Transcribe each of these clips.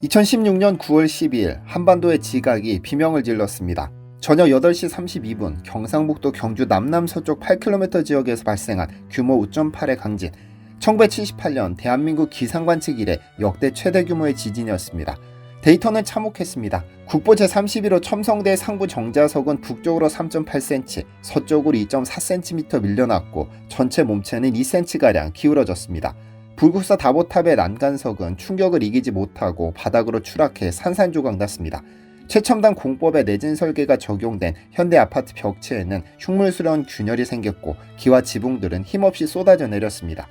2016년 9월 12일 한반도의 지각이 비명을 질렀습니다. 저녁 8시 32분 경상북도 경주 남남서쪽 8km 지역에서 발생한 규모 5.8의 강진. 1978년 대한민국 기상관측 이래 역대 최대 규모의 지진이었습니다. 데이터는 참혹했습니다. 국보 제31호 첨성대 상부 정자석은 북쪽으로 3.8cm, 서쪽으로 2.4cm 밀려났고 전체 몸체는 2cm가량 기울어졌습니다. 불국사 다보탑의 난간석은 충격을 이기지 못하고 바닥으로 추락해 산산조각 났습니다. 최첨단 공법의 내진 설계가 적용된 현대 아파트 벽체에는 흉물스러운 균열이 생겼고 기와 지붕들은 힘없이 쏟아져 내렸습니다.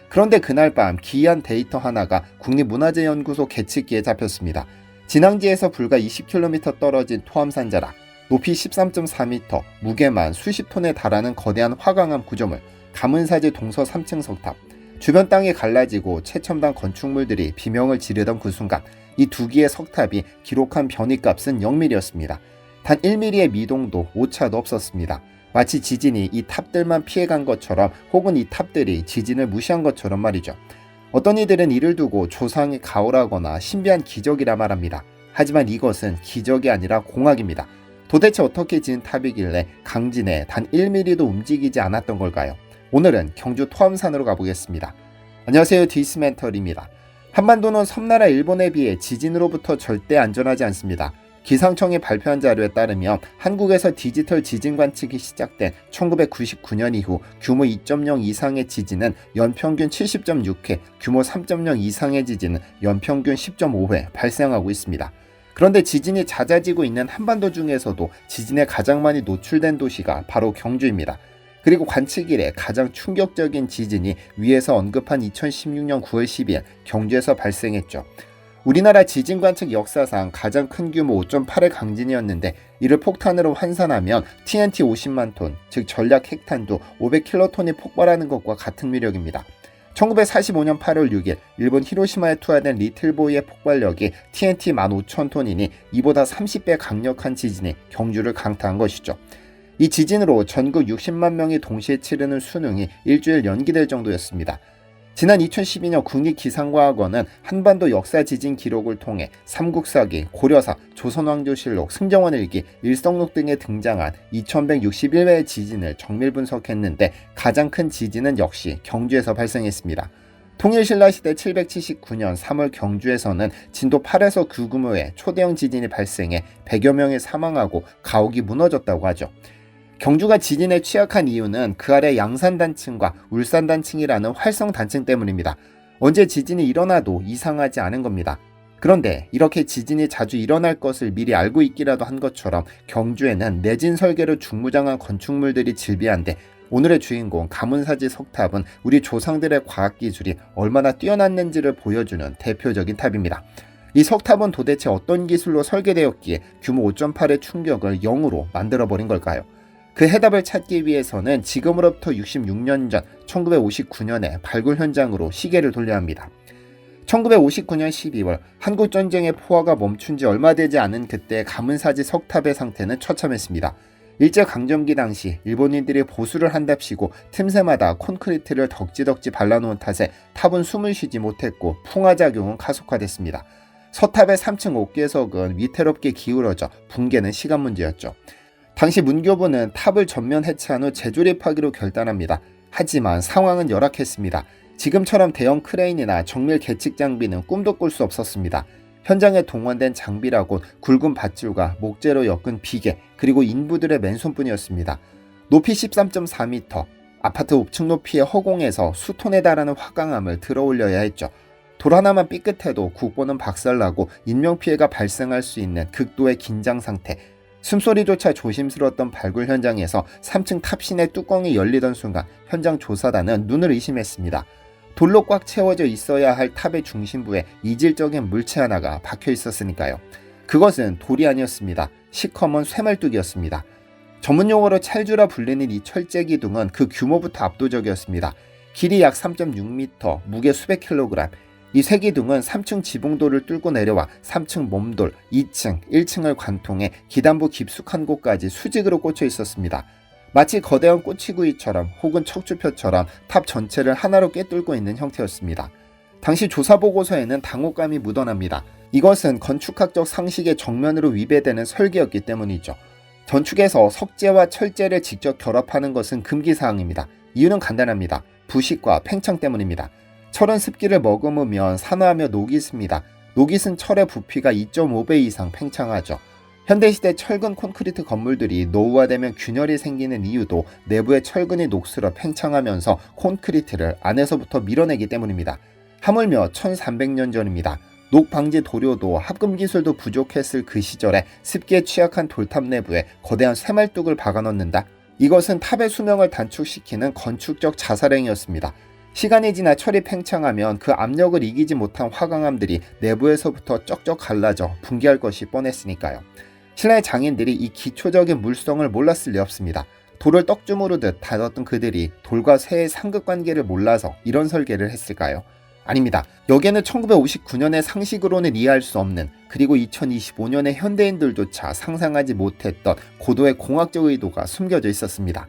그런데 그날 밤 기이한 데이터 하나가 국립문화재연구소 계측기에 잡혔습니다. 진앙지에서 불과 20km 떨어진 토암산자락, 높이 13.4m, 무게만 수십 톤에 달하는 거대한 화강암 구조물, 가문사지 동서 3층 석탑, 주변 땅이 갈라지고 최첨단 건축물들이 비명을 지르던 그 순간 이 두 기의 석탑이 기록한 변이값은 0mm였습니다. 단 1mm의 미동도 오차도 없었습니다. 마치 지진이 이 탑들만 피해간 것처럼 혹은 이 탑들이 지진을 무시한 것처럼 말이죠. 어떤 이들은 이를 두고 조상이 가오라거나 신비한 기적이라 말합니다. 하지만 이것은 기적이 아니라 공학입니다. 도대체 어떻게 지은 탑이길래 강진에 단 1mm도 움직이지 않았던 걸까요? 오늘은 경주 토암산으로 가보겠습니다. 안녕하세요, 디스멘털입니다. 한반도는 섬나라 일본에 비해 지진으로부터 절대 안전하지 않습니다. 기상청이 발표한 자료에 따르면 한국에서 디지털 지진 관측이 시작된 1999년 이후 규모 2.0 이상의 지진은 연평균 70.6회, 규모 3.0 이상의 지진은 연평균 10.5회 발생하고 있습니다. 그런데 지진이 잦아지고 있는 한반도 중에서도 지진에 가장 많이 노출된 도시가 바로 경주입니다. 그리고 관측 이래 가장 충격적인 지진이 위에서 언급한 2016년 9월 12일 경주에서 발생했죠. 우리나라 지진 관측 역사상 가장 큰 규모 5.8의 강진이었는데 이를 폭탄으로 환산하면 TNT 50만 톤, 즉 전략 핵탄두 500킬로톤이 폭발하는 것과 같은 위력입니다. 1945년 8월 6일 일본 히로시마에 투하된 리틀보이의 폭발력이 TNT 15,000톤이니 이보다 30배 강력한 지진이 경주를 강타한 것이죠. 이 지진으로 전국 60만 명이 동시에 치르는 수능이 일주일 연기될 정도였습니다. 지난 2012년 국립기상과학원은 한반도 역사 지진 기록을 통해 삼국사기, 고려사, 조선왕조실록, 승정원일기, 일성록 등에 등장한 2161회의 지진을 정밀 분석했는데 가장 큰 지진은 역시 경주에서 발생했습니다. 통일신라시대 779년 3월 경주에서는 진도 8에서 9 규모의 초대형 지진이 발생해 100여 명이 사망하고 가옥이 무너졌다고 하죠. 경주가 지진에 취약한 이유는 그 아래 양산단층과 울산단층이라는 활성단층 때문입니다. 언제 지진이 일어나도 이상하지 않은 겁니다. 그런데 이렇게 지진이 자주 일어날 것을 미리 알고 있기라도 한 것처럼 경주에는 내진 설계로 중무장한 건축물들이 즐비한데 오늘의 주인공 가문사지 석탑은 우리 조상들의 과학기술이 얼마나 뛰어났는지를 보여주는 대표적인 탑입니다. 이 석탑은 도대체 어떤 기술로 설계되었기에 규모 5.8의 충격을 0으로 만들어버린 걸까요? 그 해답을 찾기 위해서는 지금으로부터 66년 전 1959년에 발굴 현장으로 시계를 돌려야 합니다. 1959년 12월 한국전쟁의 포화가 멈춘 지 얼마 되지 않은 그때 가문사지 석탑의 상태는 처참했습니다. 일제강점기 당시 일본인들이 보수를 한답시고 틈새마다 콘크리트를 덕지덕지 발라놓은 탓에 탑은 숨을 쉬지 못했고 풍화작용은 가속화됐습니다. 서탑의 3층 옥계석은 위태롭게 기울어져 붕괴는 시간 문제였죠. 당시 문교부는 탑을 전면 해체한 후 재조립하기로 결단합니다. 하지만 상황은 열악했습니다. 지금처럼 대형 크레인이나 정밀 계측 장비는 꿈도 꿀 수 없었습니다. 현장에 동원된 장비라곤 굵은 밧줄과 목재로 엮은 비계, 그리고 인부들의 맨손뿐이었습니다. 높이 13.4m, 아파트 5층 높이의 허공에서 수톤에 달하는 화강암을 들어 올려야 했죠. 돌 하나만 삐끗해도 국보는 박살나고 인명피해가 발생할 수 있는 극도의 긴장 상태. 숨소리조차 조심스러웠던 발굴 현장에서 3층 탑신의 뚜껑이 열리던 순간 현장 조사단은 눈을 의심했습니다. 돌로 꽉 채워져 있어야 할 탑의 중심부에 이질적인 물체 하나가 박혀 있었으니까요. 그것은 돌이 아니었습니다. 시커먼 쇠말뚝이었습니다. 전문용어로 찰주라 불리는 이 철제 기둥은 그 규모부터 압도적이었습니다. 길이 약 3.6m, 무게 수백 킬로그램. 이 쇠기둥은 3층 지붕돌을 뚫고 내려와 3층 몸돌, 2층, 1층을 관통해 기단부 깊숙한 곳까지 수직으로 꽂혀 있었습니다. 마치 거대한 꼬치구이처럼 혹은 척추표처럼 탑 전체를 하나로 꿰뚫고 있는 형태였습니다. 당시 조사보고서에는 당혹감이 묻어납니다. 이것은 건축학적 상식의 정면으로 위배되는 설계였기 때문이죠. 건축에서 석재와 철재를 직접 결합하는 것은 금기사항입니다. 이유는 간단합니다. 부식과 팽창 때문입니다. 철은 습기를 머금으면 산화하며 녹이 습니다. 녹이 쓴 철의 부피가 2.5배 이상 팽창하죠. 현대시대 철근 콘크리트 건물들이 노후화되면 균열이 생기는 이유도 내부의 철근이 녹슬어 팽창하면서 콘크리트를 안에서부터 밀어내기 때문입니다. 하물며 1300년 전입니다. 녹 방지 도료도 합금 기술도 부족했을 그 시절에 습기에 취약한 돌탑 내부에 거대한 쇠말뚝을 박아넣는다. 이것은 탑의 수명을 단축시키는 건축적 자살행위였습니다. 시간이 지나 철이 팽창하면 그 압력을 이기지 못한 화강암들이 내부에서부터 쩍쩍 갈라져 붕괴할 것이 뻔했으니까요. 신라의 장인들이 이 기초적인 물성을 몰랐을 리 없습니다. 돌을 떡주무르듯 다뤘던 그들이 돌과 쇠의 상극관계를 몰라서 이런 설계를 했을까요? 아닙니다. 여기에는 1959년의 상식으로는 이해할 수 없는, 그리고 2025년의 현대인들조차 상상하지 못했던 고도의 공학적 의도가 숨겨져 있었습니다.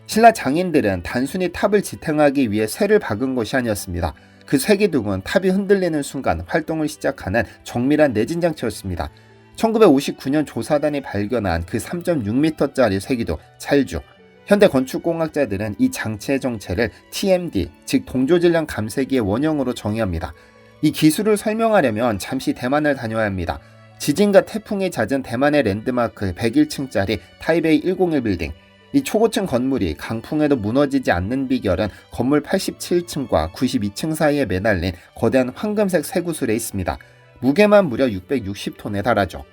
신라 장인들은 단순히 탑을 지탱하기 위해 쇠를 박은 것이 아니었습니다. 그 쇠기둥은 탑이 흔들리는 순간 활동을 시작하는 정밀한 내진장치였습니다. 1959년 조사단이 발견한 그 3.6m짜리 쇠기둥 찰주. 현대 건축공학자들은 이 장치의 정체를 TMD, 즉 동조질량 감쇄기의 원형으로 정의합니다. 이 기술을 설명하려면 잠시 대만을 다녀야 합니다. 지진과 태풍이 잦은 대만의 랜드마크 101층짜리 타이베이 101 빌딩. 이 초고층 건물이 강풍에도 무너지지 않는 비결은 건물 87층과 92층 사이에 매달린 거대한 황금색 쇠구슬에 있습니다. 무게만 무려 660톤에 달하죠.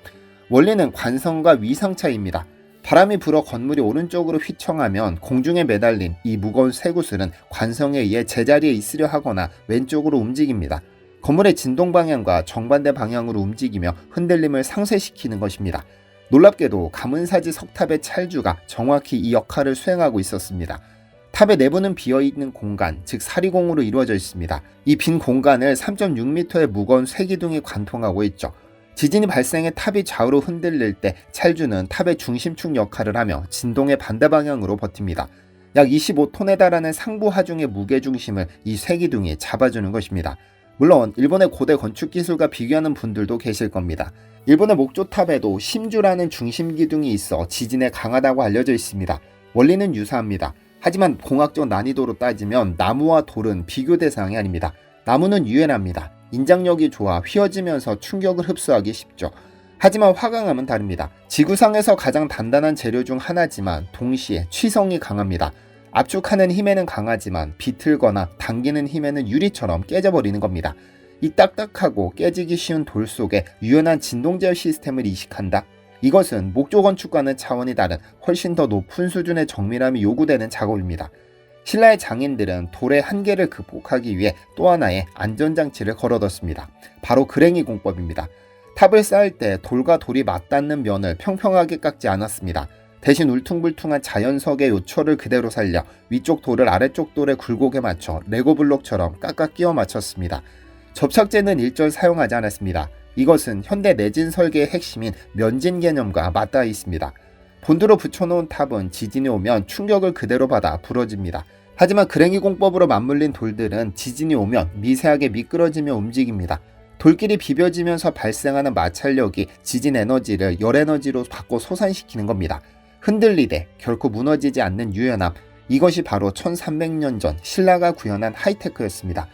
원리는 관성과 위상 차이입니다. 바람이 불어 건물이 오른쪽으로 휘청하면 공중에 매달린 이 무거운 쇠구슬은 관성에 의해 제자리에 있으려 하거나 왼쪽으로 움직입니다. 건물의 진동 방향과 정반대 방향으로 움직이며 흔들림을 상쇄시키는 것입니다. 놀랍게도 가문사지 석탑의 찰주가 정확히 이 역할을 수행하고 있었습니다. 탑의 내부는 비어있는 공간, 즉 사리공으로 이루어져 있습니다. 이 빈 공간을 3.6m의 무거운 쇠기둥이 관통하고 있죠. 지진이 발생해 탑이 좌우로 흔들릴 때 찰주는 탑의 중심축 역할을 하며 진동의 반대 방향으로 버팁니다. 약 25톤에 달하는 상부 하중의 무게중심을 이 쇠기둥이 잡아주는 것입니다. 물론 일본의 고대 건축기술과 비교하는 분들도 계실 겁니다. 일본의 목조탑에도 심주라는 중심기둥이 있어 지진에 강하다고 알려져 있습니다. 원리는 유사합니다. 하지만 공학적 난이도로 따지면 나무와 돌은 비교 대상이 아닙니다. 나무는 유연합니다. 인장력이 좋아 휘어지면서 충격을 흡수하기 쉽죠. 하지만 화강암은 다릅니다. 지구상에서 가장 단단한 재료 중 하나지만 동시에 취성이 강합니다. 압축하는 힘에는 강하지만 비틀거나 당기는 힘에는 유리처럼 깨져버리는 겁니다. 이 딱딱하고 깨지기 쉬운 돌 속에 유연한 진동제어 시스템을 이식한다? 이것은 목조 건축과는 차원이 다른 훨씬 더 높은 수준의 정밀함이 요구되는 작업입니다. 신라의 장인들은 돌의 한계를 극복하기 위해 또 하나의 안전장치를 걸어뒀습니다. 바로 그랭이 공법입니다. 탑을 쌓을 때 돌과 돌이 맞닿는 면을 평평하게 깎지 않았습니다. 대신 울퉁불퉁한 자연석의 요철을 그대로 살려 위쪽 돌을 아래쪽 돌에 굴곡에 맞춰 레고블록처럼 깎아 끼워 맞췄습니다. 접착제는 일절 사용하지 않았습니다. 이것은 현대 내진 설계의 핵심인 면진 개념과 맞닿아 있습니다. 본드로 붙여놓은 탑은 지진이 오면 충격을 그대로 받아 부러집니다. 하지만 그랭이 공법으로 맞물린 돌들은 지진이 오면 미세하게 미끄러지며 움직입니다. 돌끼리 비벼지면서 발생하는 마찰력이 지진 에너지를 열 에너지로 바꿔 솟아시키는 겁니다. 흔들리되 결코 무너지지 않는 유연함, 이것이 바로 1300년 전 신라가 구현한 하이테크였습니다.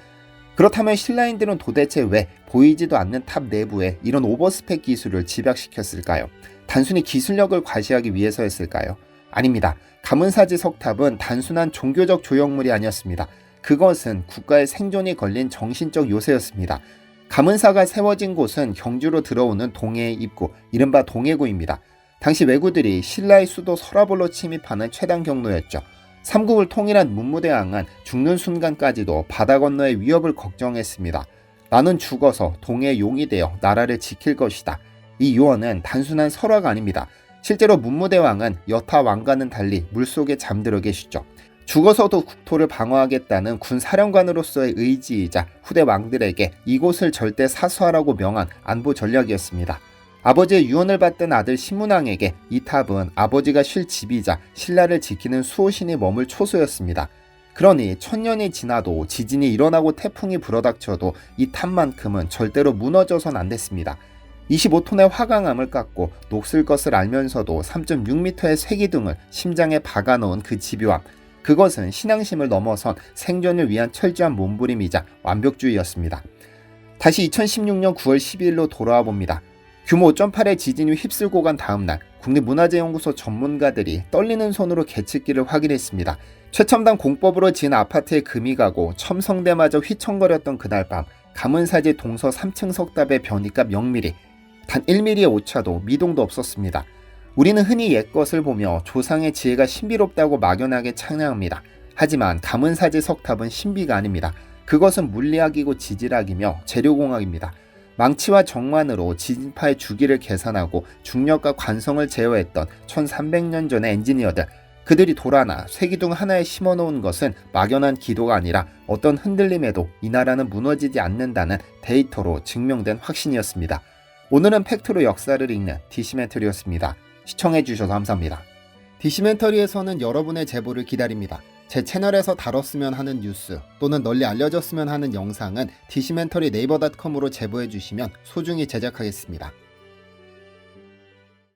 그렇다면 신라인들은 도대체 왜 보이지도 않는 탑 내부에 이런 오버스펙 기술을 집약시켰을까요? 단순히 기술력을 과시하기 위해서였을까요? 아닙니다. 가문사지 석탑은 단순한 종교적 조형물이 아니었습니다. 그것은 국가의 생존이 걸린 정신적 요새였습니다. 가문사가 세워진 곳은 경주로 들어오는 동해의 입구, 이른바 동해구입니다. 당시 왜구들이 신라의 수도 서라볼로 침입하는 최단 경로였죠. 삼국을 통일한 문무대왕은 죽는 순간까지도 바다 건너의 위협을 걱정했습니다. 나는 죽어서 동해의 용이 되어 나라를 지킬 것이다. 이 유언은 단순한 설화가 아닙니다. 실제로 문무대왕은 여타 왕과는 달리 물속에 잠들어 계시죠. 죽어서도 국토를 방어하겠다는 군 사령관으로서의 의지이자 후대 왕들에게 이곳을 절대 사수하라고 명한 안보 전략이었습니다. 아버지의 유언을 받던 아들 신문왕에게 이 탑은 아버지가 쉴 집이자 신라를 지키는 수호신이 머물 초소였습니다. 그러니 천년이 지나도 지진이 일어나고 태풍이 불어닥쳐도 이 탑만큼은 절대로 무너져선 안 됐습니다. 25톤의 화강암을 깎고 녹슬 것을 알면서도 3.6m의 쇠기둥을 심장에 박아놓은 그 집요함, 그것은 신앙심을 넘어선 생존을 위한 철저한 몸부림이자 완벽주의였습니다. 다시 2016년 9월 12일로 돌아와 봅니다. 규모 5.8의 지진이 휩쓸고 간 다음날 국립문화재연구소 전문가들이 떨리는 손으로 계측기를 확인했습니다. 최첨단 공법으로 지은 아파트에 금이 가고 첨성대마저 휘청거렸던 그날 밤, 가문사지 동서 3층 석답의 변이값 0mm, 단 1mm의 오차도 미동도 없었습니다. 우리는 흔히 옛것을 보며 조상의 지혜가 신비롭다고 막연하게 찬양합니다. 하지만 가문사지 석탑은 신비가 아닙니다. 그것은 물리학이고 지질학이며 재료공학입니다. 망치와 정만으로 지진파의 주기를 계산하고 중력과 관성을 제어했던 1300년 전의 엔지니어들, 그들이 돌아나 쇠기둥 하나에 심어놓은 것은 막연한 기도가 아니라 어떤 흔들림에도 이 나라는 무너지지 않는다는 데이터로 증명된 확신이었습니다. 오늘은 팩트로 역사를 읽는 디시멘터리였습니다. 시청해주셔서 감사합니다. 디시멘터리에서는 여러분의 제보를 기다립니다. 제 채널에서 다뤘으면 하는 뉴스 또는 널리 알려졌으면 하는 영상은 디시멘터리 네이버.com으로 제보해주시면 소중히 제작하겠습니다.